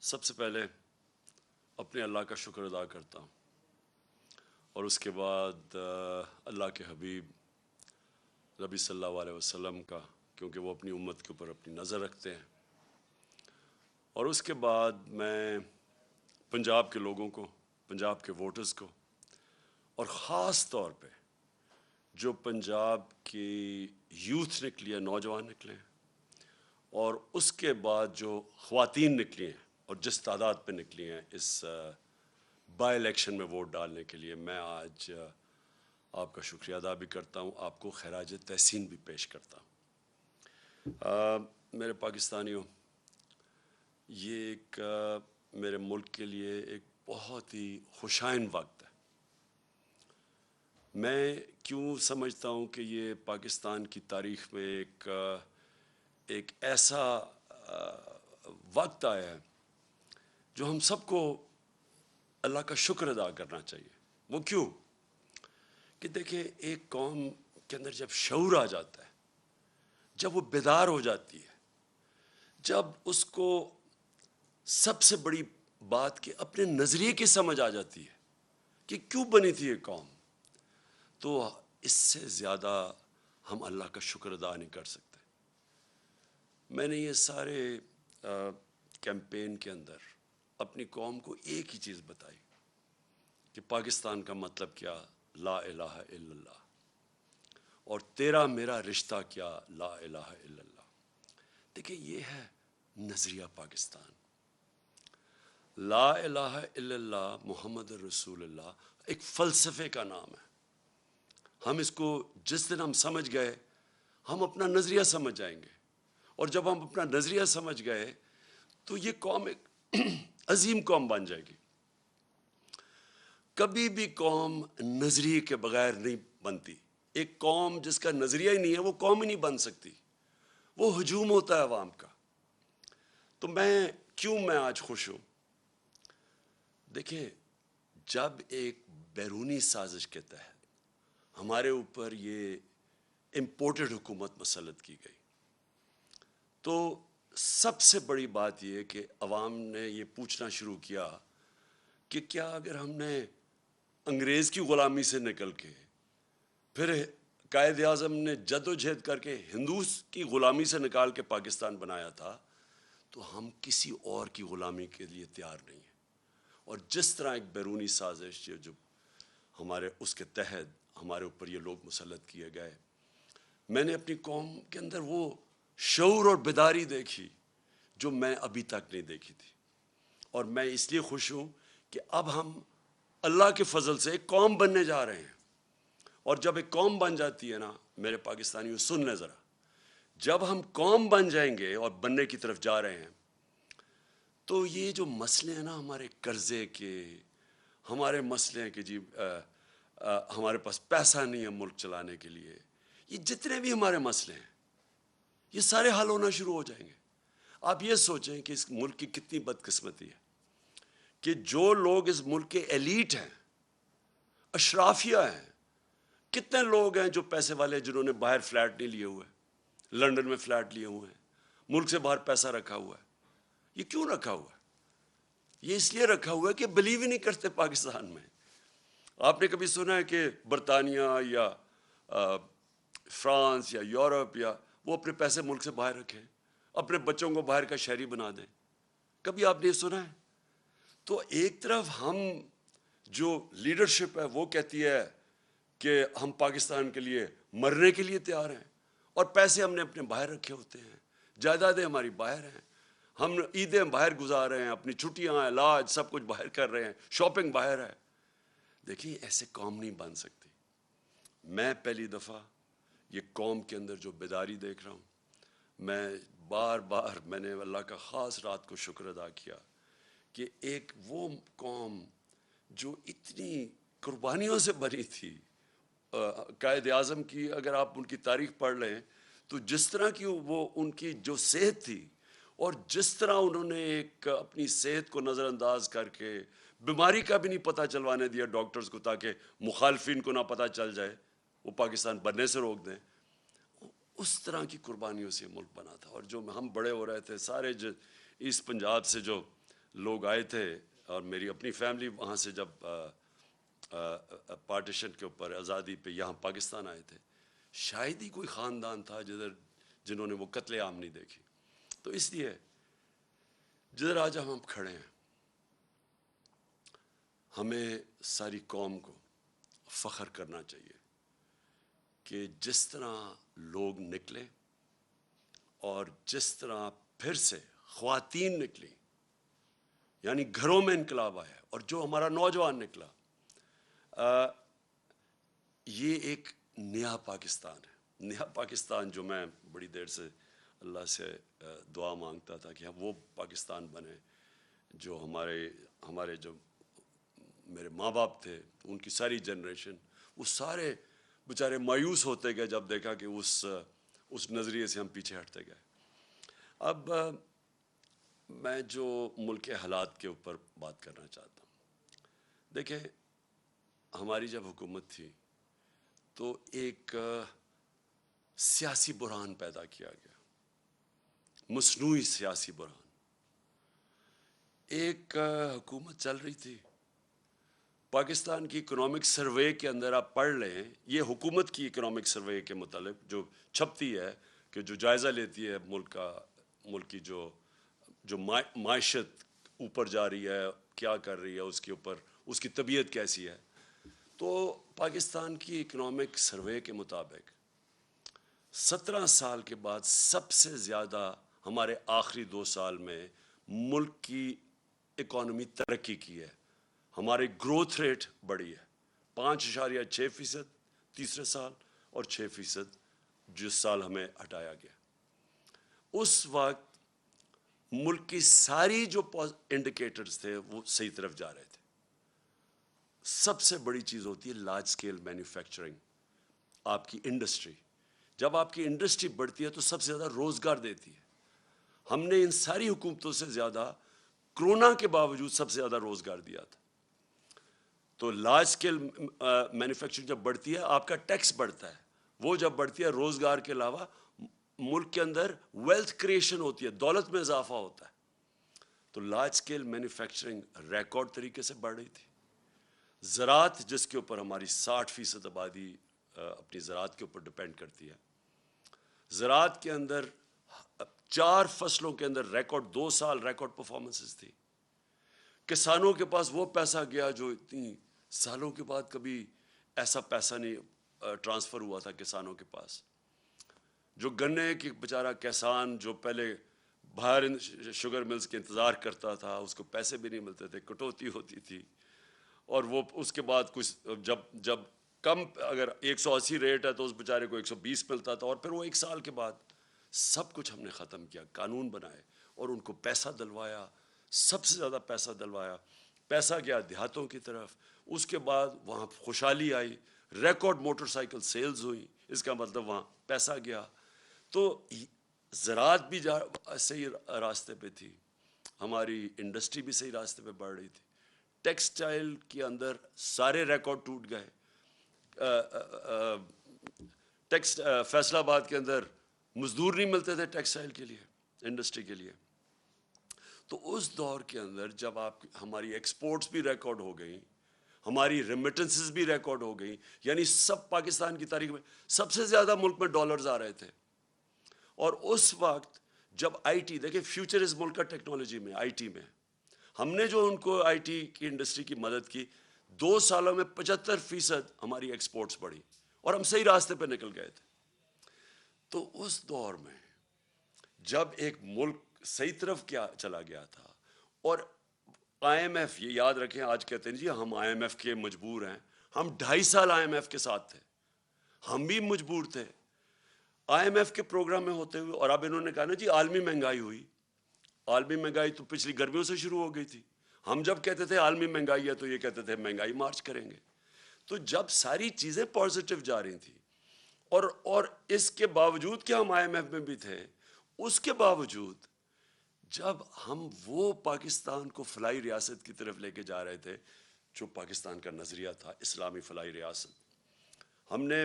سب سے پہلے اپنے اللہ کا شکر ادا کرتا ہوں اور اس کے بعد اللہ کے حبیب نبی صلی اللہ علیہ وسلم کا، کیونکہ وہ اپنی امت کے اوپر اپنی نظر رکھتے ہیں. اور اس کے بعد میں پنجاب کے لوگوں کو، پنجاب کے ووٹرز کو، اور خاص طور پہ جو پنجاب کی یوتھ نکلی ہے، نوجوان نکلے ہیں، اور اس کے بعد جو خواتین نکلی ہیں اور جس تعداد پہ نکلی ہیں اس بائی الیکشن میں ووٹ ڈالنے کے لیے، میں آج آپ کا شکریہ ادا بھی کرتا ہوں، آپ کو خراج تحسین بھی پیش کرتا ہوں. میرے پاکستانیوں، یہ ایک میرے ملک کے لیے ایک بہت ہی خوشائن وقت ہے. میں کیوں سمجھتا ہوں کہ یہ پاکستان کی تاریخ میں ایک ایسا وقت آیا ہے جو ہم سب کو اللہ کا شکر ادا کرنا چاہیے. وہ کیوں؟ کہ دیکھیں، ایک قوم کے اندر جب شعور آ جاتا ہے، جب وہ بیدار ہو جاتی ہے، جب اس کو سب سے بڑی بات کہ اپنے نظریے کی سمجھ آ جاتی ہے کہ کیوں بنی تھی یہ قوم، تو اس سے زیادہ ہم اللہ کا شکر ادا نہیں کر سکتے. میں نے یہ سارے کیمپین کے اندر اپنی قوم کو ایک ہی چیز بتائی کہ پاکستان کا مطلب کیا، لا الہ الا اللہ، اور تیرا میرا رشتہ کیا، لا الہ الا اللہ. دیکھیں، یہ ہے نظریہ پاکستان. لا الہ الا اللہ محمد رسول اللہ ایک فلسفے کا نام ہے. ہم اس کو جس دن ہم سمجھ گئے، ہم اپنا نظریہ سمجھ جائیں گے، اور جب ہم اپنا نظریہ سمجھ گئے تو یہ قوم ایک عظیم قوم بن جائے گی. کبھی بھی قوم نظریے کے بغیر نہیں بنتی. ایک قوم جس کا نظریہ ہی نہیں ہے وہ قوم ہی نہیں بن سکتی. وہ ہجوم ہوتا ہے عوام کا. تو میں آج خوش ہوں. دیکھیں، جب ایک بیرونی سازش کے تحت ہمارے اوپر یہ امپورٹڈ حکومت مسلط کی گئی، تو سب سے بڑی بات یہ کہ عوام نے یہ پوچھنا شروع کیا کہ کیا اگر ہم نے انگریز کی غلامی سے نکل کے، پھر قائد اعظم نے جد و جہد کر کے ہندوز کی غلامی سے نکال کے پاکستان بنایا تھا، تو ہم کسی اور کی غلامی کے لیے تیار نہیں ہیں. اور جس طرح ایک بیرونی سازش جو ہمارے اس کے تحت ہمارے اوپر یہ لوگ مسلط کیے گئے، میں نے اپنی قوم کے اندر وہ شعور اور بیداری دیکھی جو میں ابھی تک نہیں دیکھی تھی. اور میں اس لیے خوش ہوں کہ اب ہم اللہ کے فضل سے ایک قوم بننے جا رہے ہیں. اور جب ایک قوم بن جاتی ہے نا، میرے پاکستانیوں سن لیں ذرا، جب ہم قوم بن جائیں گے اور بننے کی طرف جا رہے ہیں، تو یہ جو مسئلے ہیں نا، ہمارے قرضے کے، ہمارے مسئلے ہیں کہ جی ہمارے پاس پیسہ نہیں ہے ملک چلانے کے لیے، یہ جتنے بھی ہمارے مسئلے ہیں یہ سارے حل ہونا شروع ہو جائیں گے. آپ یہ سوچیں کہ اس ملک کی کتنی بدقسمتی ہے کہ جو لوگ اس ملک کے ایلیٹ ہیں، اشرافیہ ہیں، کتنے لوگ ہیں جو پیسے والے، جنہوں نے باہر فلیٹ نہیں لیے ہوئے، لنڈن میں فلیٹ لیے ہوئے ہیں، ملک سے باہر پیسہ رکھا ہوا ہے. یہ کیوں رکھا ہوا ہے؟ یہ اس لیے رکھا ہوا ہے کہ بلیو ہی نہیں کرتے پاکستان میں. آپ نے کبھی سنا ہے کہ برطانیہ یا فرانس یا یورپ یا وہ اپنے پیسے ملک سے باہر رکھیں، اپنے بچوں کو باہر کا شہری بنا دیں؟ کبھی آپ نے سنا ہے؟ تو ایک طرف ہم جو لیڈرشپ ہے وہ کہتی ہے کہ ہم پاکستان کے لیے مرنے کے لیے تیار ہیں، اور پیسے ہم نے اپنے باہر رکھے ہوتے ہیں، جائیدادیں ہماری باہر ہیں، ہم عیدیں باہر گزار رہے ہیں، اپنی چھٹیاں، علاج، سب کچھ باہر کر رہے ہیں، شاپنگ باہر ہے. دیکھیں، ایسے قوم نہیں بن سکتی. میں پہلی دفعہ یہ قوم کے اندر جو بیداری دیکھ رہا ہوں، میں میں نے اللہ کا خاص رات کو شکر ادا کیا کہ ایک وہ قوم جو اتنی قربانیوں سے بنی تھی. قائد اعظم کی اگر آپ ان کی تاریخ پڑھ لیں تو جس طرح کی وہ ان کی جو صحت تھی، اور جس طرح انہوں نے ایک اپنی صحت کو نظر انداز کر کے بیماری کا بھی نہیں پتہ چلوانے دیا ڈاکٹرز کو، تاکہ مخالفین کو نہ پتہ چل جائے، وہ پاکستان بننے سے روک دیں. اس طرح کی قربانیوں سے ملک بنا تھا. اور جو ہم بڑے ہو رہے تھے سارے اس پنجاب سے جو لوگ آئے تھے اور میری اپنی فیملی وہاں سے جب پارٹیشن کے اوپر آزادی پہ یہاں پاکستان آئے تھے، شاید ہی کوئی خاندان تھا جنہوں نے وہ قتل عام نہیں دیکھی. تو اس لیے جدھر آج ہم کھڑے ہیں، ہمیں ساری قوم کو فخر کرنا چاہیے کہ جس طرح لوگ نکلے اور جس طرح پھر سے خواتین نکلی، یعنی گھروں میں انقلاب آیا، اور جو ہمارا نوجوان نکلا، یہ ایک نیا پاکستان ہے. نیا پاکستان جو میں بڑی دیر سے اللہ سے دعا مانگتا تھا کہ وہ پاکستان بنے جو ہمارے جو میرے ماں باپ تھے، ان کی ساری جنریشن، وہ سارے بیچارے مایوس ہوتے گئے جب دیکھا کہ اس نظریے سے ہم پیچھے ہٹتے گئے. اب میں جو ملک کے حالات کے اوپر بات کرنا چاہتا ہوں. دیکھیں، ہماری جب حکومت تھی تو ایک سیاسی بحران پیدا کیا گیا، مصنوعی سیاسی بحران. ایک حکومت چل رہی تھی، پاکستان کی اکنامک سروے کے اندر آپ پڑھ لیں، یہ حکومت کی اکنامک سروے کے متعلق جو چھپتی ہے، کہ جو جائزہ لیتی ہے ملک کی جو معیشت اوپر جا رہی ہے، کیا کر رہی ہے، اس کے اوپر اس کی طبیعت کیسی ہے. تو پاکستان کی اکنامک سروے کے مطابق 17 سال کے بعد سب سے زیادہ ہمارے آخری 2 سال میں ملک کی اکانومی ترقی کی ہے. ہماری گروتھ ریٹ بڑھی ہے، 5.6% تیسرے سال اور 6% جس سال ہمیں ہٹایا گیا. اس وقت ملک کی ساری جو انڈیکیٹرز تھے وہ صحیح طرف جا رہے تھے. سب سے بڑی چیز ہوتی ہے لارج سکیل مینوفیکچرنگ، آپ کی انڈسٹری. جب آپ کی انڈسٹری بڑھتی ہے تو سب سے زیادہ روزگار دیتی ہے. ہم نے ان ساری حکومتوں سے زیادہ کرونا کے باوجود سب سے زیادہ روزگار دیا تھا. تو لارج اسکیل مینوفیکچرنگ جب بڑھتی ہے، آپ کا ٹیکس بڑھتا ہے. وہ جب بڑھتی ہے، روزگار کے علاوہ ملک کے اندر ویلتھ کریشن ہوتی ہے، دولت میں اضافہ ہوتا ہے. تو لارج اسکیل مینوفیکچرنگ ریکارڈ طریقے سے بڑھ رہی تھی. زراعت، جس کے اوپر ہماری 60% آبادی اپنی زراعت کے اوپر ڈپینڈ کرتی ہے، زراعت کے اندر 4 فصلوں کے اندر ریکارڈ 2 سال ریکارڈ پرفارمنسز تھی. کسانوں کے پاس وہ پیسہ گیا جو اتنی سالوں کے بعد کبھی ایسا پیسہ نہیں ٹرانسفر ہوا تھا کسانوں کے پاس. جو گنے کی بیچارہ کسان جو پہلے باہر شوگر ملز کے انتظار کرتا تھا، اس کو پیسے بھی نہیں ملتے تھے، کٹوتی ہوتی تھی. اور وہ اس کے بعد کچھ جب کم، اگر 180 ریٹ ہے تو اس بیچارے کو 120 ملتا تھا. اور پھر وہ 1 سال کے بعد سب کچھ ہم نے ختم کیا، قانون بنائے اور ان کو پیسہ دلوایا، سب سے زیادہ پیسہ دلوایا. پیسہ گیا دیہاتوں کی طرف. اس کے بعد وہاں خوشحالی آئی، ریکارڈ موٹر سائیکل سیلز ہوئی، اس کا مطلب وہاں پیسہ گیا. تو زراعت بھی صحیح راستے پہ تھی، ہماری انڈسٹری بھی صحیح راستے پہ بڑھ رہی تھی. ٹیکسٹائل کے اندر سارے ریکارڈ ٹوٹ گئے. فیصل آباد کے اندر مزدور نہیں ملتے تھے ٹیکسٹائل کے لیے، انڈسٹری کے لیے. تو اس دور کے اندر جب ہماری ایکسپورٹس بھی ریکارڈ ہو گئیں، ہماری ریمیٹنسز بھی ریکارڈ ہو گئیں، یعنی سب پاکستان کی تاریخ میں سب سے زیادہ ملک میں ڈالرز آ رہے تھے. اور اس وقت جب آئی ٹی، دیکھیں فیوچر اس ملک کا ٹیکنالوجی میں، آئی ٹی میں، ہم نے جو ان کو آئی ٹی کی انڈسٹری کی مدد کی، 2 سالوں میں 75% ہماری ایکسپورٹس بڑھی اور ہم صحیح راستے پہ نکل گئے تھے. تو اس دور میں جب ایک ملک صحیح طرف کیا چلا گیا تھا، اور آئی ایم ایف، یہ یاد رکھیں، آج کہتے ہیں جی ہم آئی ایم ایف کے مجبور ہیں. ہم 2.5 سال آئی ایم ایف کے ساتھ تھے، ہم بھی مجبور تھے آئی ایم ایف کے پروگرام میں ہوتے ہوئے. اور اب انہوں نے کہا نا جی عالمی مہنگائی ہوئی. عالمی مہنگائی تو پچھلی گرمیوں سے شروع ہو گئی تھی. ہم جب کہتے تھے عالمی مہنگائی ہے تو یہ کہتے تھے مہنگائی مارچ کریں گے. تو جب ساری چیزیں پازیٹیو جا رہی تھیں، اور اس کے باوجود کہ ہم آئی ایم ایف میں بھی تھے، اس کے باوجود جب ہم وہ پاکستان کو فلاحی ریاست کی طرف لے کے جا رہے تھے جو پاکستان کا نظریہ تھا، اسلامی فلاحی ریاست. ہم نے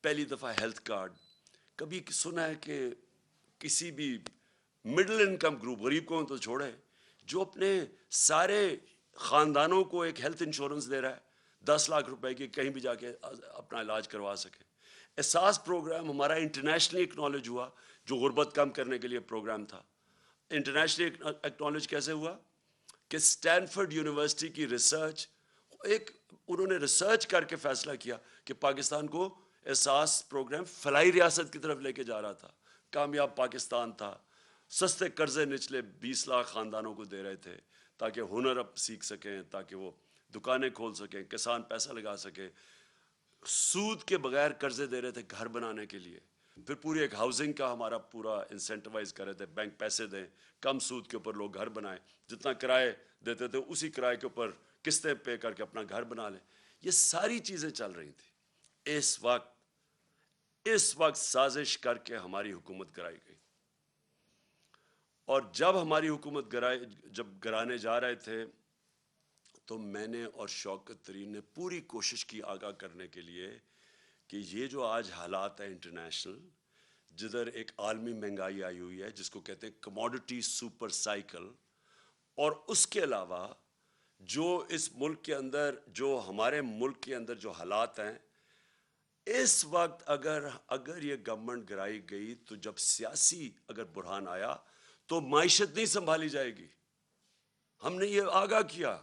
پہلی دفعہ ہیلتھ کارڈ، کبھی سنا ہے کہ کسی بھی مڈل انکم گروپ، غریب کو تو چھوڑے، جو اپنے سارے خاندانوں کو ایک ہیلتھ انشورنس دے رہا ہے 10 لاکھ روپے کی، کہیں بھی جا کے اپنا علاج کروا سکے. احساس پروگرام ہمارا انٹرنیشنلی ایکنالج ہوا، جو غربت کم کرنے کے لیے پروگرام تھا. انٹرنیشنلی ایکنالج کیسے ہوا کہ اسٹینفورڈ یونیورسٹی کی ریسرچ، انہوں نے ریسرچ کر کے فیصلہ کیا کہ پاکستان کو احساس پروگرام فلاحی ریاست کی طرف لے کے جا رہا تھا. کامیاب پاکستان تھا. سستے قرضے نچلے 20 لاکھ خاندانوں کو دے رہے تھے تاکہ ہنر اب سیکھ سکیں، تاکہ وہ دکانیں کھول سکیں، کسان پیسہ لگا سکیں. سود کے بغیر قرضے دے رہے تھے گھر بنانے کے لیے. پھر پوری ایک ہاؤسنگ کا ہمارا پورا انسینٹیوائز کر رہے تھے، بینک پیسے دیں، کم سود کے اوپر لوگ گھر بنائیں، جتنا کرائے دیتے تھے اسی کرائے کے اوپر قسطیں پے کر کے اپنا گھر بنا لیں. یہ ساری چیزیں چل رہی تھیں. اس وقت سازش کر کے ہماری حکومت گرائی گئی. اور جب ہماری حکومت جب گرانے جا رہے تھے تو میں نے اور شوکت ترین نے پوری کوشش کی آگاہ کرنے کے لیے کہ یہ جو آج حالات ہیں انٹرنیشنل، جدھر ایک عالمی مہنگائی آئی ہوئی ہے جس کو کہتے ہیں کموڈٹی سپر سائیکل، اور اس کے علاوہ جو اس ملک کے اندر، جو ہمارے ملک کے اندر جو حالات ہیں اس وقت، اگر یہ گورنمنٹ گرائی گئی تو جب سیاسی اگر بحران آیا تو معیشت نہیں سنبھالی جائے گی. ہم نے یہ آگاہ کیا،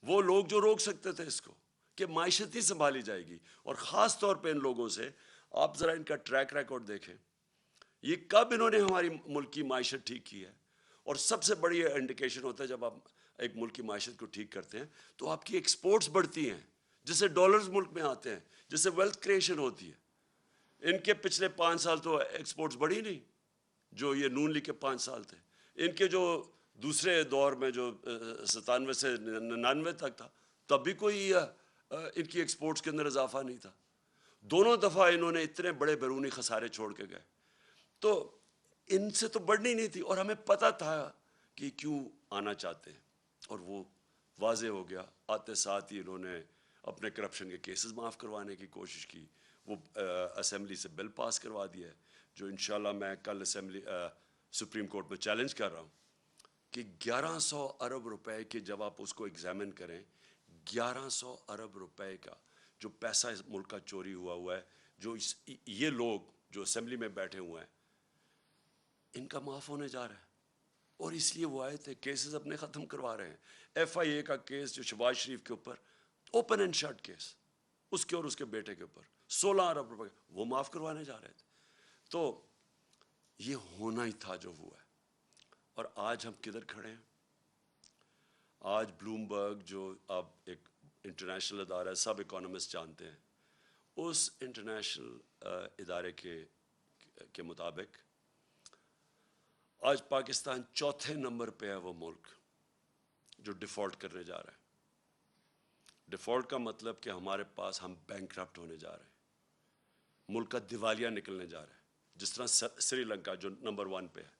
وہ لوگ جو روک سکتے تھے اس کو، کہ معیشت نہیں سنبھالی جائے گی. اور خاص طور پہ ان لوگوں سے آپ ذرا ان کا ٹریک ریکارڈ دیکھیں، یہ کب انہوں نے ہماری ملک کی معیشت ٹھیک کی ہے. اور سب سے بڑی انڈیکیشن ہوتا ہے جب آپ ایک ملک کی معیشت کو ٹھیک کرتے ہیں تو آپ کی ایکسپورٹس بڑھتی ہیں، جس سے ڈالرز ملک میں آتے ہیں، جس سے ویلتھ کریشن ہوتی ہے. ان کے پچھلے 5 سال تو ایکسپورٹس بڑھی نہیں، جو یہ نون لیگ کے 5 سال تھے. ان کے جو دوسرے دور میں جو 97 سے 99 تک تھا، تب بھی کوئی ان کی ایکسپورٹس کے اندر اضافہ نہیں تھا. دونوں دفعہ انہوں نے اتنے بڑے بیرونی خسارے چھوڑ کے گئے. تو ان سے تو بڑھنی نہیں تھی، اور ہمیں پتہ تھا کہ کیوں آنا چاہتے ہیں، اور وہ واضح ہو گیا. آتے ساتھ ہی انہوں نے اپنے کرپشن کے کیسز معاف کروانے کی کوشش کی. وہ اسمبلی سے بل پاس کروا دیا ہے، جو انشاءاللہ میں کل سپریم کورٹ میں چیلنج کر رہا ہوں کہ 1100 ارب روپے کے، جب آپ اس کو ایگزامن کریں، 1100 ارب روپے کا جو پیسہ اس ملک کا چوری ہوا ہے، جو یہ لوگ جو اسمبلی میں بیٹھے ہوئے ہیں ان کا معاف ہونے جا رہا ہے. اور اس لیے وہ آئے تھے، کیسز اپنے ختم کروا رہے ہیں. ایف آئی اے کا کیس جو شہباز شریف کے اوپر اوپن اینڈ شٹ کیس، اس کے اور اس کے بیٹے کے اوپر 16 ارب روپے وہ معاف کروانے جا رہے تھے. تو یہ ہونا ہی تھا جو ہوا ہے. اور آج ہم کدھر کھڑے ہیں؟ آج بلومبرگ جو اب ایک انٹرنیشنل ادارہ ہے، سب اکانومسٹ جانتے ہیں، اس انٹرنیشنل ادارے کے مطابق آج پاکستان 4تھے نمبر پہ ہے وہ ملک جو ڈیفالٹ کرنے جا رہا ہے. ڈیفالٹ کا مطلب کہ ہمارے پاس، ہم بینکرپٹ ہونے جا رہے ہیں، ملک کا دیوالیہ نکلنے جا رہا ہے. جس طرح سری لنکا جو نمبر 1 پہ ہے،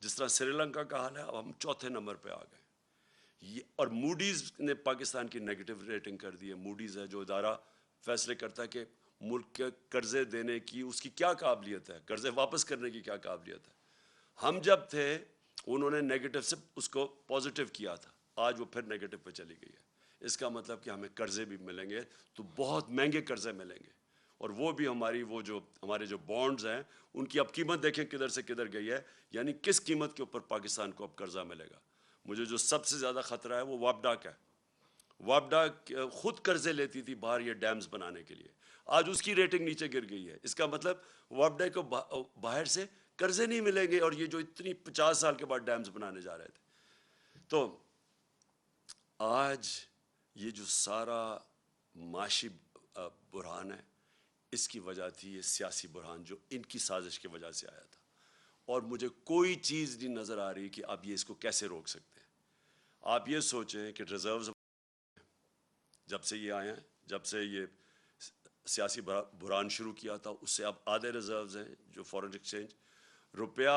جس طرح سری لنکا کا حال ہے، اب ہم 4تھے نمبر پہ آ گئے. اور موڈیز نے پاکستان کی نیگیٹو ریٹنگ کر دی ہے. موڈیز ہے جو ادارہ فیصلے کرتا ہے کہ ملک کے قرضے دینے کی اس کی کیا قابلیت ہے، قرضے واپس کرنے کی کیا قابلیت ہے. ہم جب تھے انہوں نے نیگیٹو سے اس کو پازیٹیو کیا تھا، آج وہ پھر نیگیٹو پہ چلی گئی ہے. اس کا مطلب کہ ہمیں قرضے بھی ملیں گے تو بہت مہنگے قرضے ملیں گے. اور وہ بھی ہمارے جو بانڈز ہیں ان کی اب قیمت دیکھیں کدھر سے کدھر گئی ہے. یعنی کس قیمت کے اوپر پاکستان کو اب قرضہ ملے گا. مجھے جو سب سے زیادہ خطرہ ہے وہ وابڈا کا ہے. وابڈا خود قرضے لیتی تھی باہر یہ ڈیمز بنانے کے لیے، آج اس کی ریٹنگ نیچے گر گئی ہے. اس کا مطلب وابڈا کو باہر سے قرضے نہیں ملیں گے، اور یہ جو اتنی 50 سال کے بعد ڈیمز بنانے جا رہے تھے. تو آج یہ جو سارا معاشی بحران ہے، اس کی وجہ تھی یہ سیاسی بحران جو ان کی سازش کی وجہ سے آیا تھا. اور مجھے کوئی چیز نہیں نظر آ رہی کہ اب یہ اس کو کیسے روک سکتے ہیں. آپ یہ سوچیں کہ ریزروز جب سے یہ آئے ہیں، جب سے یہ سیاسی بحران شروع کیا تھا، اس سے اب آدھے ریزروز ہیں جو فارن ایکسچینج. روپیہ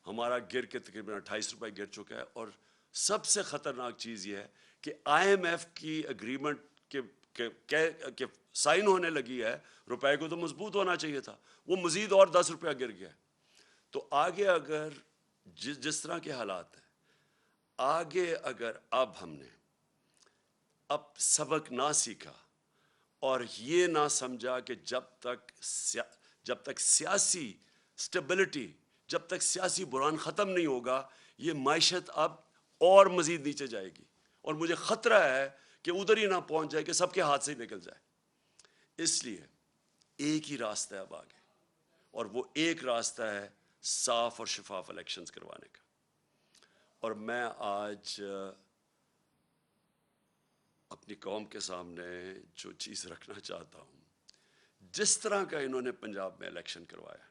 ہمارا گر کے تقریباً 28 روپے گر چکا ہے. اور سب سے خطرناک چیز یہ ہے کہ آئی ایم ایف کی اگریمنٹ کے سائن ہونے لگی ہے، روپے کو تو مضبوط ہونا چاہیے تھا، وہ مزید اور 10 روپیہ گر گیا. تو آگے اگر جس طرح کے حالات ہیں، آگے اگر اب ہم نے اب سبق نہ سیکھا اور یہ نہ سمجھا کہ جب تک سیاسی سٹیبلٹی، جب تک سیاسی بحران ختم نہیں ہوگا، یہ معیشت اب اور مزید نیچے جائے گی، اور مجھے خطرہ ہے کہ ادھر ہی نہ پہنچ جائے کہ سب کے ہاتھ سے ہی نکل جائے۔ اس لیے ایک ہی راستہ ہے اب آگے، اور وہ ایک راستہ ہے صاف اور شفاف الیکشنز کروانے کا۔ اور میں آج اپنی قوم کے سامنے جو چیز رکھنا چاہتا ہوں، جس طرح کا انہوں نے پنجاب میں الیکشن کروایا،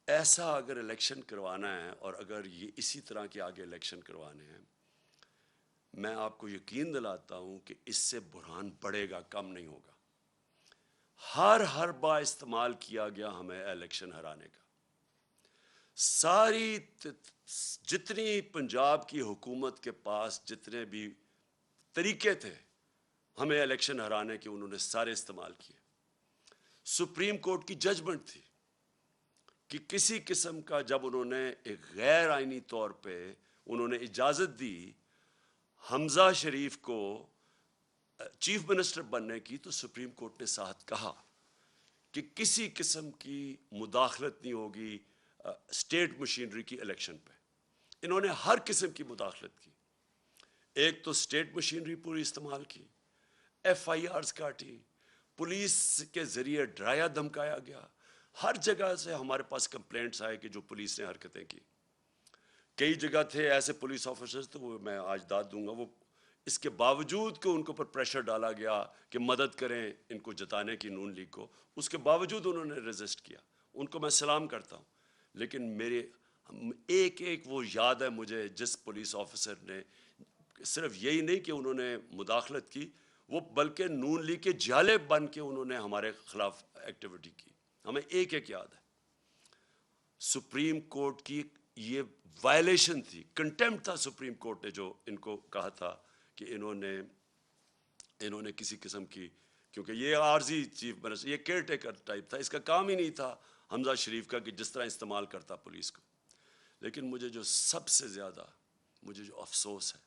ایسا اگر الیکشن کروانا ہے، اور اگر یہ اسی طرح کے آگے الیکشن کروانے ہیں، میں آپ کو یقین دلاتا ہوں کہ اس سے بحران بڑھے گا، کم نہیں ہوگا۔ ہر حربہ استعمال کیا گیا ہمیں الیکشن ہرانے کا۔ ساری جتنی پنجاب کی حکومت کے پاس جتنے بھی طریقے تھے ہمیں الیکشن ہرانے کے، انہوں نے سارے استعمال کیے۔ سپریم کورٹ کی ججمنٹ تھی کہ کسی قسم کا، جب انہوں نے ایک غیر آئینی طور پہ انہوں نے اجازت دی حمزہ شریف کو چیف منسٹر بننے کی، تو سپریم کورٹ نے ساتھ کہا کہ کسی قسم کی مداخلت نہیں ہوگی اسٹیٹ مشینری کی الیکشن پہ۔ انہوں نے ہر قسم کی مداخلت کی۔ ایک تو اسٹیٹ مشینری پوری استعمال کی، ایف آئی آرز کاٹی، پولیس کے ذریعے ڈرایا دھمکایا گیا، ہر جگہ سے ہمارے پاس کمپلینٹس آئے کہ جو پولیس نے حرکتیں کی۔ کئی جگہ تھے ایسے پولیس آفیسرز، تو وہ میں آج داد دوں گا، وہ اس کے باوجود کہ ان کے اوپر پریشر ڈالا گیا کہ مدد کریں ان کو جتانے کی، نون لیگ کو، اس کے باوجود انہوں نے ریزسٹ کیا۔ ان کو میں سلام کرتا ہوں۔ لیکن میرے ایک وہ یاد ہے مجھے، جس پولیس آفیسر نے صرف یہی نہیں کہ انہوں نے مداخلت کی، وہ بلکہ نون لیگ کے جالے بن کے انہوں نے ہمارے خلاف ایکٹیویٹی کی۔ ہمیں ایک یاد ہے۔ سپریم کورٹ کی یہ وائلیشن تھی، کنٹیمپٹ تھا سپریم کورٹ نے جو ان کو کہا تھا کہ انہوں نے کسی قسم کی، کیونکہ یہ عارضی چیف منسٹر، یہ کیئر ٹیکر ٹائپ تھا، اس کا کام ہی نہیں تھا حمزہ شریف کا کہ جس طرح استعمال کرتا پولیس کو۔ لیکن مجھے جو سب سے زیادہ جو افسوس ہے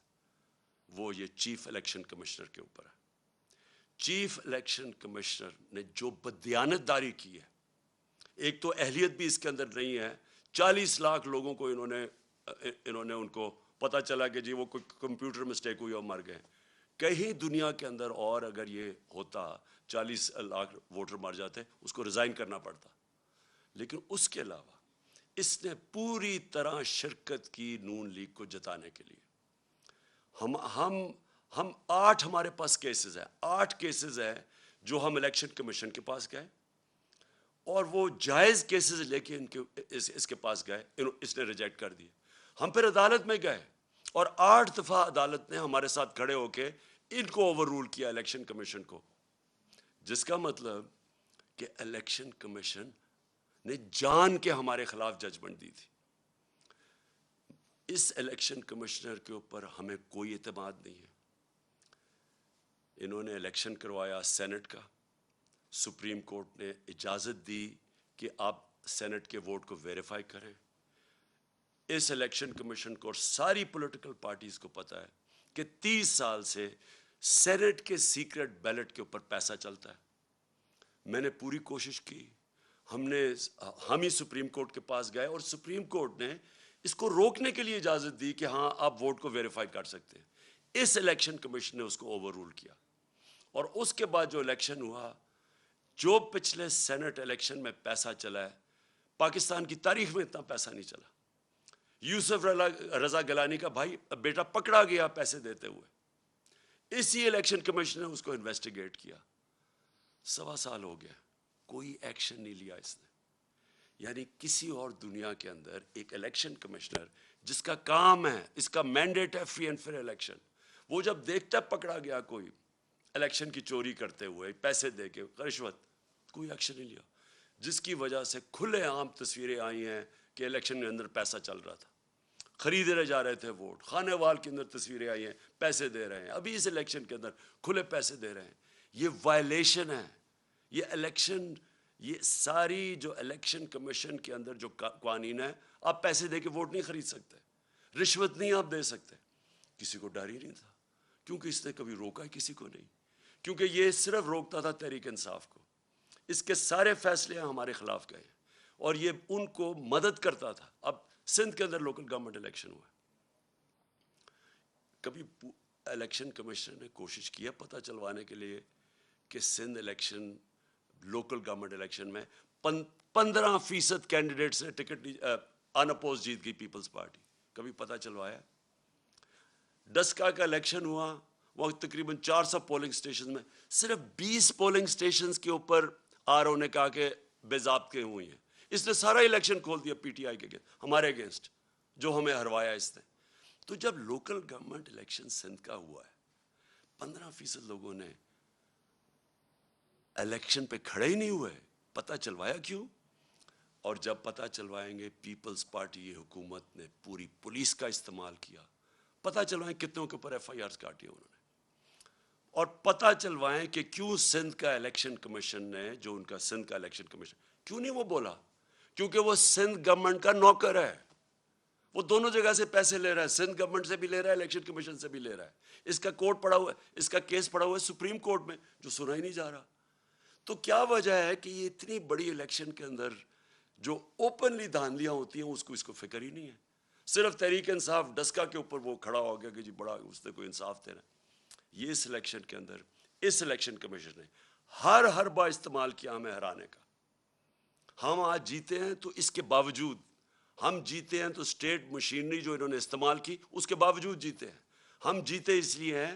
وہ یہ چیف الیکشن کمشنر کے اوپر ہے۔ چیف الیکشن کمشنر نے جو بددیانت داری کی ہے، ایک تو اہلیت بھی اس کے اندر نہیں ہے۔ 40 لاکھ لوگوں کو انہوں نے ان کو پتہ چلا کہ جی وہ کوئی کمپیوٹر مسٹیک ہوئی اور مر گئے۔ کہیں دنیا کے اندر اور اگر یہ ہوتا 40 لاکھ ووٹر مر جاتے، اس کو ریزائن کرنا پڑتا۔ لیکن اس کے علاوہ اس نے پوری طرح شرکت کی نون لیگ کو جتانے کے لیے۔ ہم 8 ہمارے پاس کیسز ہیں، 8 کیسز ہیں جو ہم الیکشن کمیشن کے پاس گئے، اور وہ جائز کیسز لے کے اس کے پاس گئے، اس نے ریجیکٹ کر دیے۔ ہم پھر عدالت میں گئے، اور 8 دفعہ عدالت نے ہمارے ساتھ کھڑے ہو کے ان کو اوور رول کیا، الیکشن کمیشن کو، جس کا مطلب کہ الیکشن کمیشن نے جان کے ہمارے خلاف ججمنٹ دی تھی۔ اس الیکشن کمشنر کے اوپر ہمیں کوئی اعتماد نہیں ہے۔ انہوں نے الیکشن کروایا سینٹ کا، سپریم کورٹ نے اجازت دی کہ آپ سینٹ کے ووٹ کو ویریفائی کریں۔ اس الیکشن کمیشن کو اور ساری پولیٹیکل پارٹیز کو پتہ ہے کہ 30 سال سے سینٹ کے سیکرٹ بیلٹ کے اوپر پیسہ چلتا ہے۔ میں نے پوری کوشش کی، ہم ہی سپریم کورٹ کے پاس گئے، اور سپریم کورٹ نے اس کو روکنے کے لیے اجازت دی کہ ہاں آپ ووٹ کو ویریفائی کر سکتے ہیں۔ اس الیکشن کمیشن نے اس کو اوور رول کیا، اور اس کے بعد جو الیکشن ہوا، جو پچھلے سینٹ الیکشن میں پیسہ چلا ہے، پاکستان کی تاریخ میں اتنا پیسہ نہیں چلا۔ یوسف رضا گیلانی کا بھائی بیٹا پکڑا گیا پیسے دیتے ہوئے، اسی الیکشن کمیشن نے اس کو انویسٹیگیٹ کیا۔ 1.25 سال ہو گیا، کوئی ایکشن نہیں لیا اس نے۔ یعنی کسی اور دنیا کے اندر ایک الیکشن کمشنر جس کا کام ہے، اس کا مینڈیٹ ہے فری اینڈ فیئر الیکشن، وہ جب دیکھتا پکڑا گیا کوئی الیکشن کی چوری کرتے ہوئے، پیسے دے کے، رشوت، کوئی ایکشن نہیں لیا، جس کی وجہ سے کھلے عام تصویریں آئی ہیں کہ الیکشن کے اندر پیسہ چل رہا تھا، خریدے جا رہے تھے ووٹ، خانے وال کے اندر تصویریں آئی ہیں، پیسے دے رہے ہیں، ابھی اس الیکشن کے اندر کھلے پیسے دے رہے ہیں۔ یہ وائلیشن ہے، یہ الیکشن، یہ ساری جو الیکشن کمیشن کے اندر جو قوانین ہے، آپ پیسے دے کے ووٹ نہیں خرید سکتے, رشوت نہیں آپ دے سکتے. کسی کو ڈر ہی نہیں تھا, کیونکہ اس نے کبھی روکا ہی کسی کو نہیں, کیونکہ یہ صرف روکتا تھا تحریک انصاف کو. اس کے سارے فیصلے ہمارے خلاف گئے اور یہ ان کو مدد کرتا تھا. اب سندھ کے اندر لوکل گورنمنٹ الیکشن ہوا, کبھی الیکشن کمیشن نے کوشش کیا پتہ چلوانے کے لیے کہ Sindh election local government election میں 15% کینڈیڈیٹس نے ٹکٹ ان اپوز جیت گئی پیپلز پارٹی, کبھی پتہ چلوایا؟ ڈسکا کا الیکشن ہوا, وہ تقریباً 400 پولنگ سٹیشن میں صرف 20 پولنگ سٹیشنز کے اوپر آر او نے کہا کہ بے ضابطے ہوئی ہیں. اس نے سارا الیکشن کھول دیا پی ٹی آئی کے ہمارے اگینسٹ, جو ہمیں ہروایا اس نے. تو جب لوکل گورنمنٹ الیکشن سندھ کا ہوا ہے, 15% لوگوں نے الیکشن پہ کھڑے ہی نہیں ہوئے. پتہ چلوایا کیوں؟ اور جب پتہ چلوائیں گے پیپلز پارٹی حکومت نے پوری پولیس کا استعمال کیا. پتہ چلوائیں کتنوں کے اوپر ایف آئی آرز کاٹی انہوں نے, اور پتہ چلوائیں کہ کیوں سندھ کا الیکشن کمیشن نے, جو ان کا سندھ کا الیکشن کمیشن, کیوں نہیں وہ بولا؟ کیونکہ وہ سندھ گورنمنٹ کا نوکر ہے, وہ دونوں جگہ سے پیسے لے رہا ہے, سندھ گورنمنٹ سے بھی لے رہا ہے, الیکشن کمیشن سے بھی لے رہا ہے. اس کا کورٹ پڑا ہوا ہے, اس کا کیس پڑا ہوا ہے سپریم کورٹ میں, جو سنا ہی نہیں جا رہا. تو کیا وجہ ہے کہ یہ اتنی بڑی الیکشن کے اندر جو اوپنلی دھاندلیاں ہوتی ہیں اس کو فکر ہی نہیں ہے؟ صرف تحریک انصاف ڈسکا کے اوپر وہ کھڑا ہو گیا کہ جی بڑا اس نے کوئی انصاف دے رہا ہے. یہ اس الیکشن کے اندر اس الیکشن کمیشن نے ہر حربہ استعمال کیا ہمیں ہرانے کا. ہم آج جیتے ہیں تو اس کے باوجود, ہم جیتے ہیں تو اسٹیٹ مشینری جو انہوں نے استعمال کی اس کے باوجود جیتے ہیں. ہم جیتے اس لیے ہیں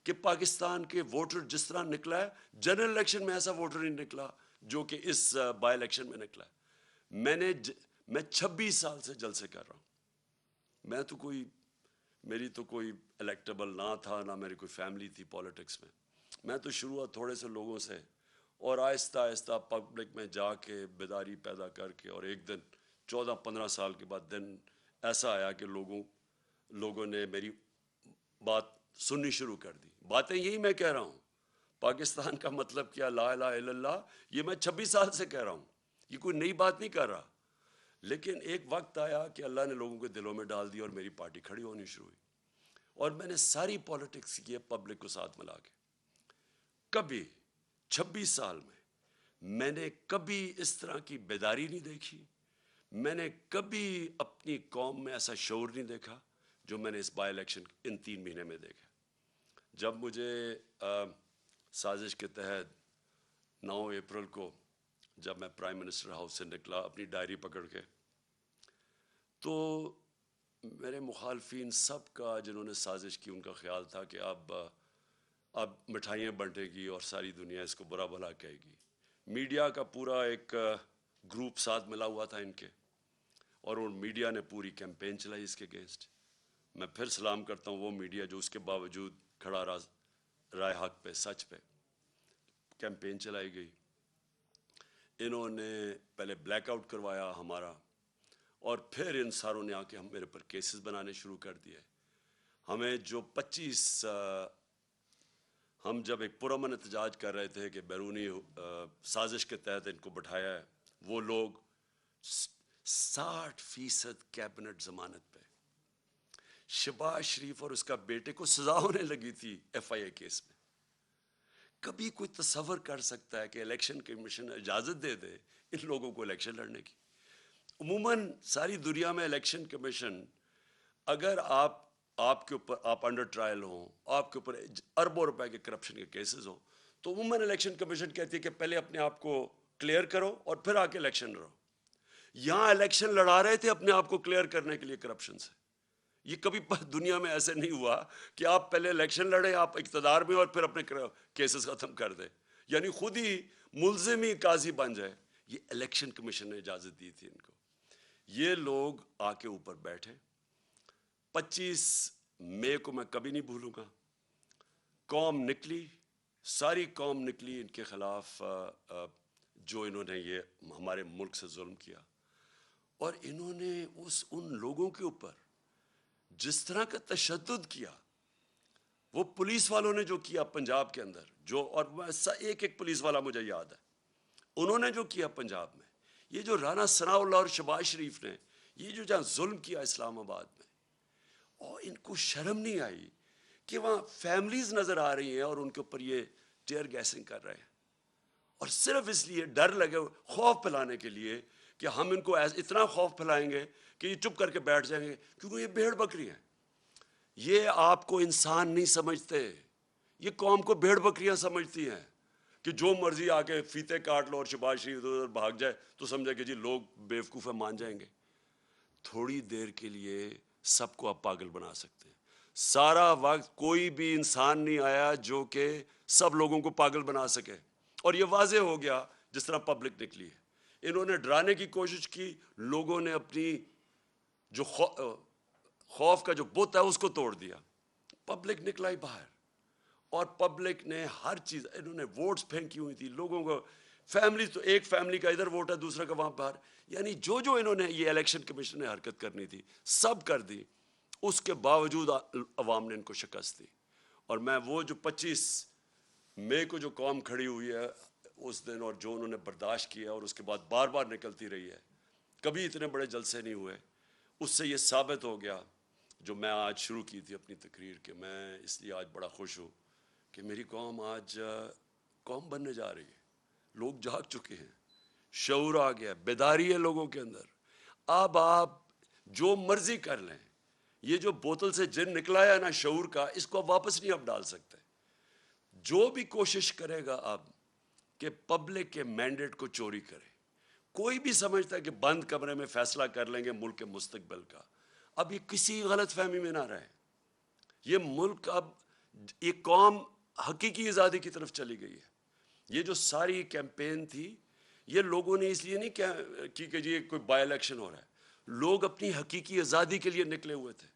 کہ پاکستان کے ووٹر جس طرح نکلا ہے, جنرل الیکشن میں ایسا ووٹر نہیں نکلا جو کہ اس بائی الیکشن میں نکلا ہے. میں 26 سال سے جلسے کر رہا ہوں. میری تو کوئی الیکٹیبل نہ تھا, نہ میری کوئی فیملی تھی پالیٹکس میں. میں تو شروعات تھوڑے سے لوگوں سے, اور آہستہ آہستہ پبلک میں جا کے بیداری پیدا کر کے, اور ایک دن 14-15 سال کے بعد دن ایسا آیا کہ لوگوں نے میری بات سننی شروع کر دی. باتیں یہی میں کہہ رہا ہوں, پاکستان کا مطلب کیا, لا الہ الا اللہ, یہ میں 26 سال سے کہہ رہا ہوں, یہ کوئی نئی بات نہیں کر رہا. لیکن ایک وقت آیا کہ اللہ نے لوگوں کے دلوں میں ڈال دی اور میری پارٹی کھڑی ہونی شروع ہوئی, اور میں نے ساری پالیٹکس کی ہے پبلک کو ساتھ ملا کے. کبھی 26 سال میں نے کبھی اس طرح کی بیداری نہیں دیکھی, میں نے کبھی اپنی قوم میں ایسا شعور نہیں دیکھا جو میں نے اس بائی الیکشن ان 3 مہینے میں دیکھا. جب مجھے سازش کے تحت 9 اپریل کو جب میں پرائم منسٹر ہاؤس سے نکلا اپنی ڈائری پکڑ کے, تو میرے مخالفین سب کا, جنہوں نے سازش کی, ان کا خیال تھا کہ اب مٹھائیاں بانٹے گی اور ساری دنیا اس کو برا بھلا کہے گی. میڈیا کا پورا ایک گروپ ساتھ ملا ہوا تھا ان کے, اور ان میڈیا نے پوری کیمپین چلائی اس کے اگینسٹ. میں پھر سلام کرتا ہوں وہ میڈیا جو اس کے باوجود کھڑا رائے حق پہ, سچ پہ. کیمپین چلائی گئی, انہوں نے پہلے بلیک آؤٹ کروایا ہمارا, اور پھر ان ساروں نے آ کے ہم میرے پر کیسز بنانے شروع کر دیے. ہمیں جو 25 ہم جب ایک پرامن احتجاج کر رہے تھے کہ بیرونی سازش کے تحت ان کو بٹھایا ہے, وہ لوگ 60% کیبنٹ ضمانت پہ. شہباز شریف اور اس کا بیٹے کو سزا ہونے لگی تھی ایف آئی اے کیس میں. کبھی کوئی تصور کر سکتا ہے کہ الیکشن کمیشن اجازت دے دے ان لوگوں کو الیکشن لڑنے کی؟ عموماً ساری دنیا میں الیکشن کمیشن, اگر آپ کے اوپر آپ انڈر ٹرائل ہوں, آپ کے اوپر اربوں روپے کے کرپشن کے کیسز ہوں, تو عموماً الیکشن کمیشن کہتی ہے کہ پہلے اپنے آپ کو کلیئر کرو اور پھر آ کے الیکشن لڑو. یہاں الیکشن لڑا رہے تھے اپنے آپ کو کلیئر کرنے کے لیے کرپشن سے. یہ کبھی دنیا میں ایسے نہیں ہوا کہ آپ پہلے الیکشن لڑے, آپ اقتدار میں, اور پھر اپنے کیسز ختم کر دیں, یعنی خود ہی ملزم ہی قاضی بن جائے. یہ الیکشن کمیشن نے اجازت دی تھی ان کو. یہ لوگ آ کے اوپر بیٹھے. 25 مئی کو میں کبھی نہیں بھولوں گا, قوم نکلی, ساری قوم نکلی ان کے خلاف, جو انہوں نے یہ ہمارے ملک سے ظلم کیا. اور انہوں نے ان لوگوں کے اوپر جس طرح کا تشدد کیا, وہ پولیس والوں نے جو کیا پنجاب کے اندر, جو, اور ایک پولیس والا مجھے یاد ہے, انہوں نے جو کیا پنجاب میں, یہ جو رانا ثناء اللہ اور شہباز شریف نے, یہ جو جہاں ظلم کیا اسلام آباد میں، اور ان کو شرم نہیں آئی کہ وہاں فیملیز نظر آ رہی ہیں اور ان کے اوپر یہ ٹیئر گیسنگ کر رہے ہیں، اور صرف اس لیے ڈر لگے، خوف پھیلانے کے لیے کہ ہم ان کو اتنا خوف پھیلائیں گے کہ یہ چپ کر کے بیٹھ جائیں گے، کیونکہ یہ بھیڑ بکری ہیں. یہ آپ کو انسان نہیں سمجھتے، یہ قوم کو بھیڑ بکریاں سمجھتی ہیں کہ جو مرضی آ کے فیتے کاٹ لو اور شباز شریف ادھر بھاگ جائے تو سمجھے کہ جی لوگ بیوقوف مان جائیں گے. تھوڑی دیر کے لیے سب کو آپ پاگل بنا سکتے ہیں. سارا وقت کوئی بھی انسان نہیں آیا جو کہ سب لوگوں کو پاگل بنا سکے، اور یہ واضح ہو گیا جس طرح پبلک نکلی ہے. انہوں نے ڈرانے کی کوشش کی، لوگوں نے اپنی جو خوف کا جو بت ہے اس کو توڑ دیا. پبلک نکلا ہی باہر، اور پبلک نے ہر چیز، انہوں نے ووٹس پھینکی ہوئی تھی لوگوں کو، فیملی تو ایک فیملی کا ادھر ووٹ ہے دوسرا کا وہاں باہر، یعنی جو انہوں نے یہ الیکشن کمیشن نے حرکت کرنی تھی سب کر دی. اس کے باوجود عوام نے ان کو شکست دی. اور میں وہ جو 25 مئی کو جو قوم کھڑی ہوئی ہے اس دن، اور جو انہوں نے برداشت کیا اور اس کے بعد بار بار نکلتی رہی ہے، کبھی اتنے بڑے جلسے نہیں ہوئے، اس سے یہ ثابت ہو گیا جو میں آج شروع کی تھی اپنی تقریر کہ میں اس لیے آج بڑا خوش ہوں کہ میری قوم آج قوم بننے جا رہی ہے. لوگ جاگ چکے ہیں، شعور آ گیا، بیداری ہے لوگوں کے اندر. اب آپ جو مرضی کر لیں، یہ جو بوتل سے جن نکلا ہے نا شعور کا، اس کو واپس نہیں اب ڈال سکتے. جو بھی کوشش کرے گا اب کہ پبلک کے مینڈیٹ کو چوری کرے، کوئی بھی سمجھتا ہے کہ بند کمرے میں فیصلہ کر لیں گے ملک کے مستقبل کا، اب یہ کسی غلط فہمی میں نہ رہے. یہ ملک اب، یہ قوم حقیقی آزادی کی طرف چلی گئی ہے. یہ جو ساری کیمپین تھی یہ لوگوں نے اس لیے نہیں کی کہ یہ کوئی بائی الیکشن ہو رہا ہے، لوگ اپنی حقیقی آزادی کے لیے نکلے ہوئے تھے.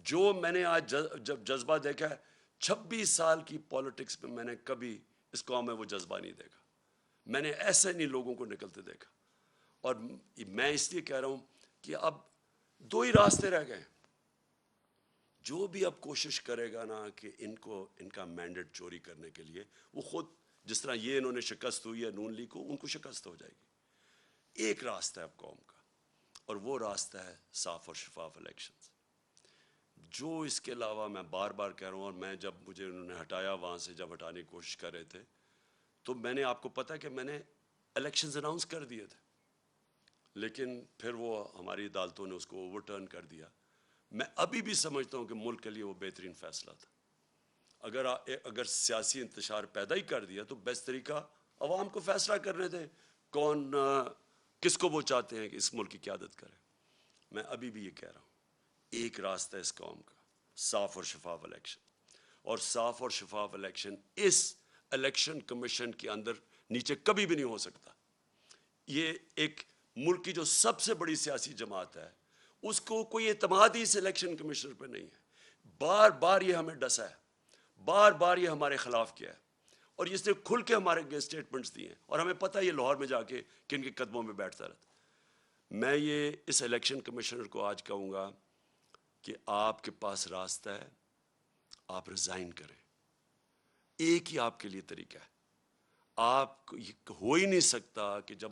جو میں نے آج جب جذبہ دیکھا ہے 26 سال کی پولیٹکس میں، میں نے کبھی اس قوم میں وہ جذبہ نہیں دیکھا. میں نے ایسے نہیں لوگوں کو نکلتے دیکھا. اور میں اس لیے کہہ رہا ہوں کہ اب 2 ہی راستے رہ گئے. جو بھی اب کوشش کرے گا نا کہ ان کا مینڈیٹ چوری کرنے کے لیے، وہ خود جس طرح یہ انہوں نے شکست ہوئی ہے نون لیگ کو، ان کو شکست ہو جائے گی. ایک راستہ ہے اب قوم کا، اور وہ راستہ ہے صاف اور شفاف الیکشنز. جو اس کے علاوہ میں بار بار کہہ رہا ہوں، اور میں جب مجھے انہوں نے ہٹایا وہاں سے، جب ہٹانے کی کوشش کر رہے تھے، تو میں نے آپ کو پتا کہ میں نے الیکشنز اناؤنس کر دیے تھے، لیکن پھر وہ ہماری عدالتوں نے اس کو اوور ٹرن کر دیا. میں ابھی بھی سمجھتا ہوں کہ ملک کے لیے وہ بہترین فیصلہ تھا. اگر سیاسی انتشار پیدا ہی کر دیا تو بیسٹ طریقہ عوام کو فیصلہ کرنے دیں کون کس کو وہ چاہتے ہیں کہ اس ملک کی قیادت کرے. میں ابھی بھی یہ کہہ رہا ہوں، ایک راستہ ہے اس قوم کا، صاف اور شفاف الیکشن. اور صاف اور شفاف الیکشن اس الیکشن کمیشن کے اندر نیچے کبھی بھی نہیں ہو سکتا. یہ ایک ملک کی جو سب سے بڑی سیاسی جماعت ہے، اس کو کوئی اعتماد ہی اس الیکشن کمیشنر پہ نہیں ہے. بار بار یہ ہمیں ڈسا ہے، بار بار یہ ہمارے خلاف کیا ہے، اور اس نے کھل کے ہمارے اسٹیٹمنٹس دیے ہیں، اور ہمیں پتہ ہے یہ لاہور میں جا کے کن کے قدموں میں بیٹھتا رہتا. میں یہ اس الیکشن کمیشنر کو آج کہوں گا کہ آپ کے پاس راستہ ہے، آپ ریزائن کریں. ایک ہی آپ کے لیے طریقہ ہے. آپ ہو ہی نہیں سکتا کہ جب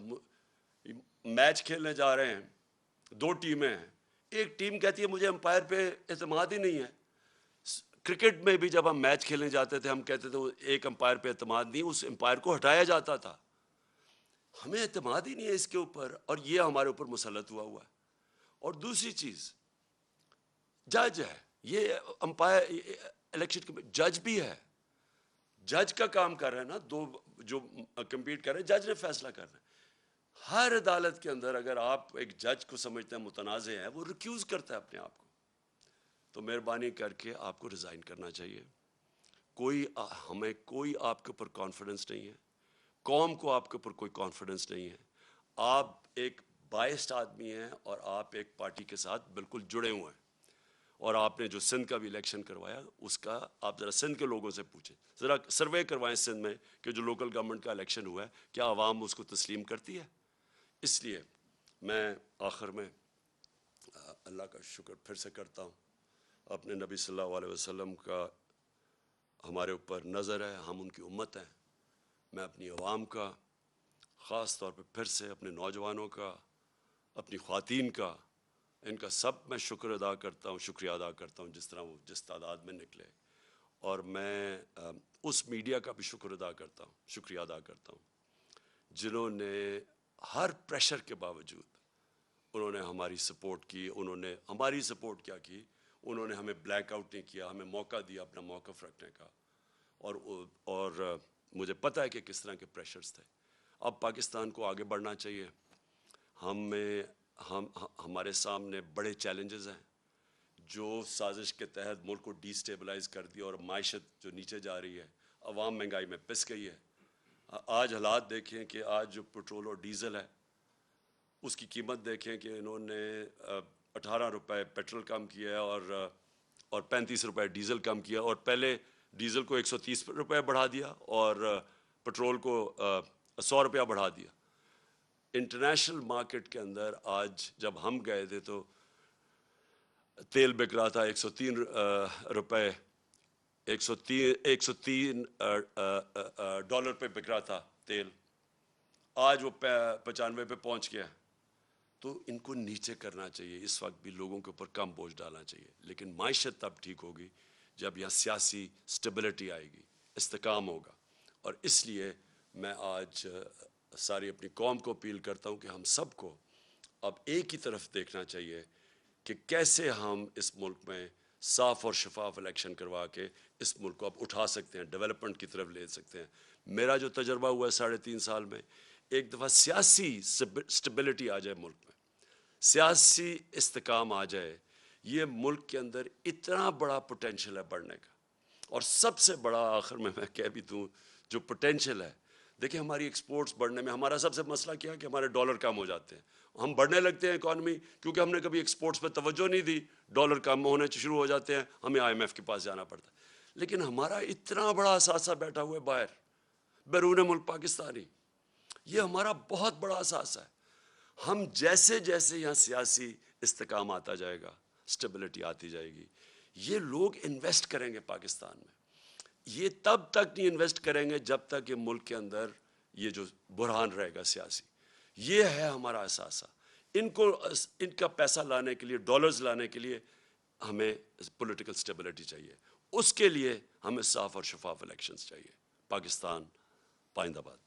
میچ کھیلنے جا رہے ہیں، 2 ٹیمیں ہیں، ایک ٹیم کہتی ہے مجھے امپائر پہ اعتماد ہی نہیں ہے. کرکٹ میں بھی جب ہم میچ کھیلنے جاتے تھے ہم کہتے تھے ایک امپائر پہ اعتماد نہیں، اس امپائر کو ہٹایا جاتا تھا. ہمیں اعتماد ہی نہیں ہے اس کے اوپر، اور یہ ہمارے اوپر مسلط ہوا ہے. اور دوسری چیز، جج ہے، یہ امپائر الیکشن جج بھی ہے، جج کا کام کر رہے ہیں نا، 2 جو کمپیٹ کر رہے ہیں، جج نے فیصلہ کرنا ہے. ہر عدالت کے اندر اگر آپ ایک جج کو سمجھتے ہیں متنازع ہے، وہ ریکیوز کرتا ہے اپنے آپ کو. تو مہربانی کر کے آپ کو ریزائن کرنا چاہیے. ہمیں کوئی آپ کے اوپر کانفیڈنس نہیں ہے، قوم کو آپ کے اوپر کوئی کانفیڈنس نہیں ہے. آپ ایک بائسڈ آدمی ہیں، اور آپ ایک پارٹی کے ساتھ بالکل جڑے ہوئے ہیں. اور آپ نے جو سندھ کا بھی الیکشن کروایا، اس کا آپ ذرا سندھ کے لوگوں سے پوچھیں، ذرا سروے کروائیں سندھ میں کہ جو لوکل گورنمنٹ کا الیکشن ہوا ہے کیا عوام اس کو تسلیم کرتی ہے. اس لیے میں آخر میں اللہ کا شکر پھر سے کرتا ہوں. اپنے نبی صلی اللہ علیہ وسلم کا ہمارے اوپر نظر ہے، ہم ان کی امت ہیں. میں اپنی عوام کا، خاص طور پہ پھر سے اپنے نوجوانوں کا، اپنی خواتین کا ان کا سب میں شکر ادا کرتا ہوں، شکریہ ادا کرتا ہوں جس طرح وہ جس تعداد میں نکلے. اور میں اس میڈیا کا بھی شکر ادا کرتا ہوں، شکریہ ادا کرتا ہوں جنہوں نے ہر پریشر کے باوجود انہوں نے ہماری سپورٹ کی. انہوں نے ہماری سپورٹ کیا کی، انہوں نے ہمیں بلیک آؤٹ نہیں کیا، ہمیں موقع دیا اپنا موقف رکھنے کا. اور مجھے پتہ ہے کہ کس طرح کے پریشرز تھے. اب پاکستان کو آگے بڑھنا چاہیے. ہمارے سامنے بڑے چیلنجز ہیں جو سازش کے تحت ملک کو ڈی سٹیبلائز کر دیا، اور معیشت جو نیچے جا رہی ہے، عوام مہنگائی میں پس گئی ہے. آج حالات دیکھیں کہ آج جو پٹرول اور ڈیزل ہے اس کی قیمت دیکھیں کہ انہوں نے 18 روپے پیٹرول کم کیا ہے اور 35 روپے ڈیزل کم کیا، اور پہلے ڈیزل کو 130 روپے بڑھا دیا اور پٹرول کو 100 روپیہ بڑھا دیا. انٹرنیشنل مارکیٹ کے اندر آج جب ہم گئے تھے تو تیل بک رہا تھا 103 روپے، 103 ڈالر پہ بک رہا تھا تیل. آج وہ 95 پہ پہنچ گیا. تو ان کو نیچے کرنا چاہیے. اس وقت بھی لوگوں کے اوپر کم بوجھ ڈالنا چاہیے، لیکن معیشت تب ٹھیک ہوگی جب یہاں سیاسی سٹیبلٹی آئے گی، استحکام ہوگا. اور اس لیے میں آج ساری اپنی قوم کو اپیل کرتا ہوں کہ ہم سب کو اب ایک ہی طرف دیکھنا چاہیے کہ کیسے ہم اس ملک میں صاف اور شفاف الیکشن کروا کے اس ملک کو اب اٹھا سکتے ہیں، ڈیولپمنٹ کی طرف لے سکتے ہیں. میرا جو تجربہ ہوا ہے 3.5 سال میں، ایک دفعہ سیاسی سٹیبلٹی آ جائے ملک میں، سیاسی استحکام آ جائے، یہ ملک کے اندر اتنا بڑا پوٹینشیل ہے بڑھنے کا. اور سب سے بڑا آخر میں کہہ بھی دوں جو پوٹینشیل ہے، دیکھیں ہماری ایکسپورٹس بڑھنے میں ہمارا سب سے مسئلہ کیا ہے کہ ہمارے ڈالر کم ہو جاتے ہیں. ہم بڑھنے لگتے ہیں اکانومی کیونکہ ہم نے کبھی ایکسپورٹس پہ توجہ نہیں دی، ڈالر کم ہونے شروع ہو جاتے ہیں، ہمیں IMF کے پاس جانا پڑتا ہے. لیکن ہمارا اتنا بڑا اثاثہ بیٹھا ہوا ہے باہر، بیرون ملک پاکستانی، یہ ہمارا بہت بڑا اثاثہ ہے. ہم جیسے جیسے یہاں سیاسی استحکام آتا جائے گا، سٹیبلٹی آتی جائے گی، یہ لوگ انویسٹ کریں گے پاکستان میں. یہ تب تک نہیں انویسٹ کریں گے جب تک یہ ملک کے اندر یہ جو بحران رہے گا سیاسی. یہ ہے ہمارا اثاثہ. ان کا پیسہ لانے کے لیے، ڈالرز لانے کے لیے ہمیں پولیٹیکل سٹیبلٹی چاہیے. اس کے لیے ہمیں صاف اور شفاف الیکشنز چاہیے. پاکستان پائندہ باد.